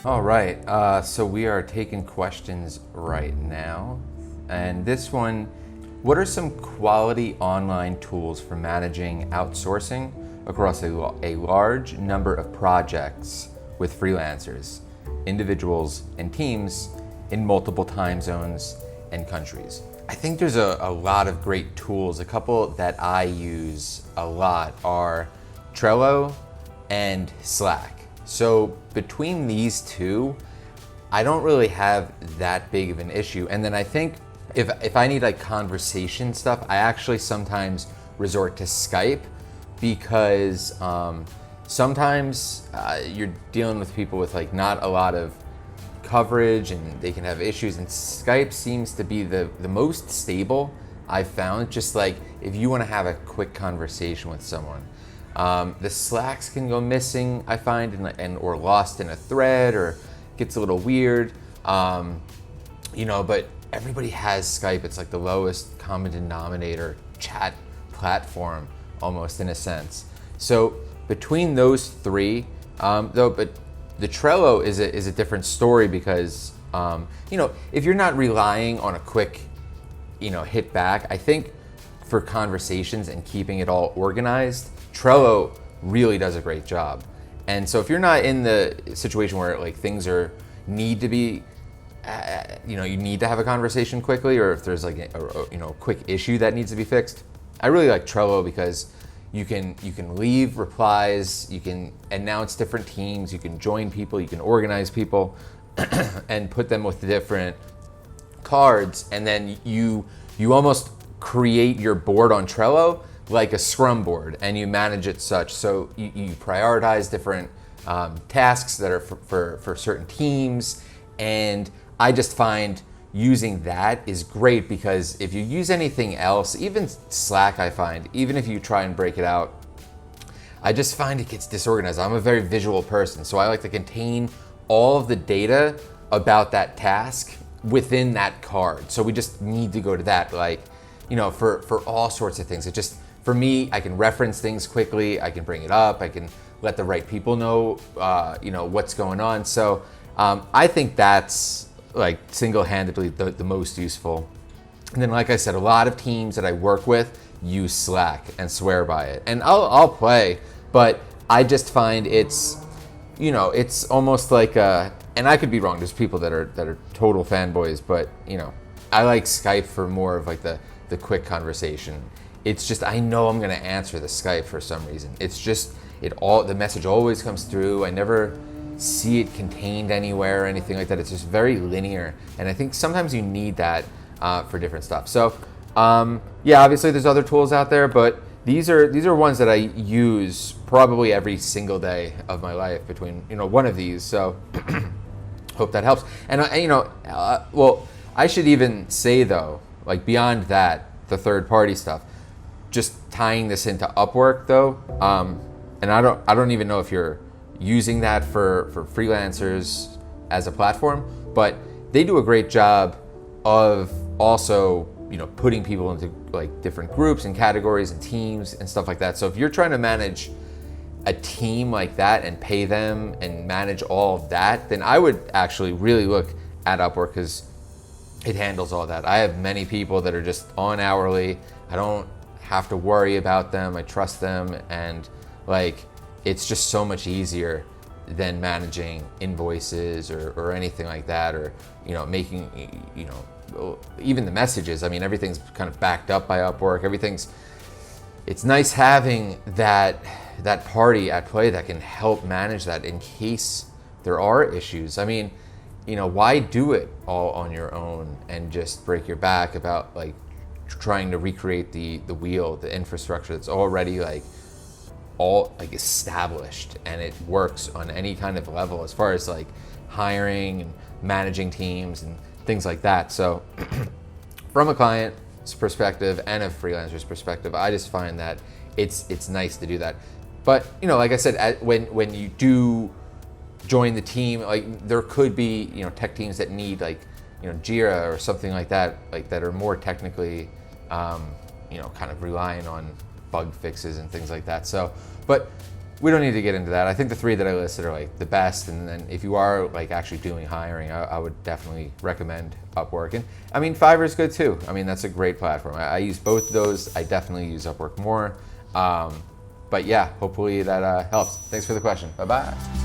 All right, so we are taking questions right now. And this one, what are some quality online tools for managing outsourcing across a large number of projects with freelancers, individuals, and teams in multiple time zones and countries? I think there's a lot of great tools. A couple that I use a lot are Trello and Slack. So between these two, I don't really have that big of an issue. And then I think if I need like conversation stuff, I actually sometimes resort to Skype because sometimes you're dealing with people with like not a lot of coverage and they can have issues, and Skype seems to be the most stable I've found, just like if you want to have a quick conversation with someone. The Slacks can go missing, I find, and or lost in a thread, or gets a little weird, but everybody has Skype. It's like the lowest common denominator chat platform, almost in a sense. So between those three, but the Trello is a different story because, if you're not relying on a quick, hit back, I think for conversations and keeping it all organized, Trello really does a great job. And so if you're not in the situation where like things need to be, you need to have a conversation quickly, or if there's like a quick issue that needs to be fixed, I really like Trello because you can leave replies, you can announce different teams, you can join people, you can organize people, and put them with different cards, and then you almost create your board on Trello like a Scrum board, and you manage it such. So you prioritize different tasks that are for certain teams, and I just find using that is great because if you use anything else, even Slack, I find, even if you try and break it out, I just find it gets disorganized. I'm a very visual person, so I like to contain all of the data about that task within that card. So we just need to go to that, for all sorts of things. It just, for me, I can reference things quickly, I can bring it up, I can let the right people know, what's going on. So I think that's like single-handedly the most useful. And then, like I said, a lot of teams that I work with use Slack and swear by it. And I'll play, but I just find it's almost like and I could be wrong. There's people that are total fanboys, but I like Skype for more of like the quick conversation. It's just, I know I'm gonna answer the Skype for some reason. It's just, the message always comes through. I never see it contained anywhere or anything like that. It's just very linear, and I think sometimes you need that for different stuff. So obviously there's other tools out there, but these are ones that I use probably every single day of my life between one of these. So hope that helps. And I should even say though, like beyond that, the third party stuff, just tying this into Upwork though, and I don't even know if you're using that for freelancers as a platform, but they do a great job of also putting people into like different groups and categories and teams and stuff like that. So if you're trying to manage a team like that and pay them and manage all of that, then I would actually really look at Upwork because it handles all that. I have many people that are just on hourly. I don't have to worry about them. I trust them, and like it's just so much easier than managing invoices or anything like that, or making even the messages. I mean, everything's kind of backed up by Upwork. It's nice having that party at play that can help manage that in case there are issues. I mean, why do it all on your own and just break your back about like trying to recreate the wheel, the infrastructure that's already all established and it works on any kind of level as far as like hiring and managing teams and things like that. So from a client's perspective and a freelancer's perspective, I just find that it's nice to do that. But like I said, when you do join the team, like there could be tech teams that need Jira or something like that are more technically kind of relying on bug fixes and things like that. So, but we don't need to get into that. I think the three that I listed are like the best, and then if you are like actually doing hiring, I would definitely recommend Upwork. And I mean, Fiverr is good too. I mean, that's a great platform. I use both of those. I definitely use Upwork more. But yeah, hopefully that helps. Thanks for the question. Bye-bye.